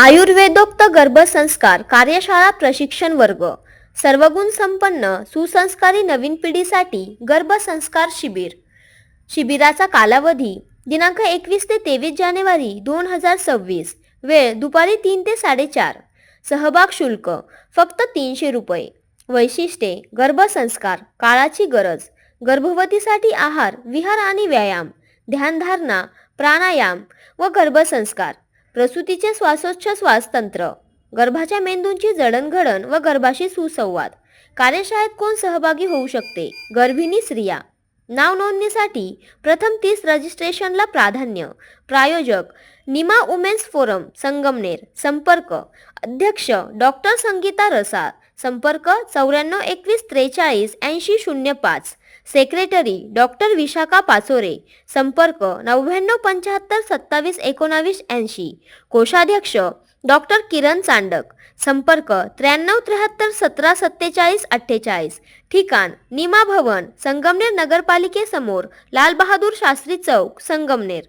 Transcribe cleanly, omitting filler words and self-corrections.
आयुर्वेदोक्त गर्भसंस्कार कार्यशाळा प्रशिक्षण वर्ग सर्वगुण संपन्न सुसंस्कारी नवीन पिढीसाठी गर्भसंस्कार शिबिराचा कालावधी दिनांक 21 ते 23 जानेवारी 2026. वेळ दुपारी 3 ते 4:30. सहभाग शुल्क फक्त 300 रुपये. वैशिष्ट्ये गर्भसंस्कार काळाची गरज, गर्भवतीसाठी आहार विहार आणि व्यायाम, ध्यानधारणा प्राणायाम व गर्भसंस्कार, प्रसूतीचे श्वासोच्छ्वास तंत्र, गर्भाच्या मेंदूंची जडणघडण व गर्भाशी सुसंवाद. कार्यशाळेत कोण सहभागी होऊ शकते? गर्भिणी स्त्रिया. नाव नोंदणीसाठी प्रथम 30 रजिस्ट्रेशनला प्राधान्य. प्रायोजक निमा वुमेन्स फोरम संगमनेर. संपर्क अध्यक्ष डॉक्टर संगीता रसाळ. संपर्क 94 21 43 80 05. Secretary doctor Vishakha Pachore. संपर्क 99 75 27 19 80. कोषाध्यक्ष डॉक्टर किरण चांडक. संपर्क 93 73 17 47 48. ठिकाण निमा भवन संगमनेर नगरपालिकेसमोर लाल बहादूर शास्त्री चौक संगमनेर.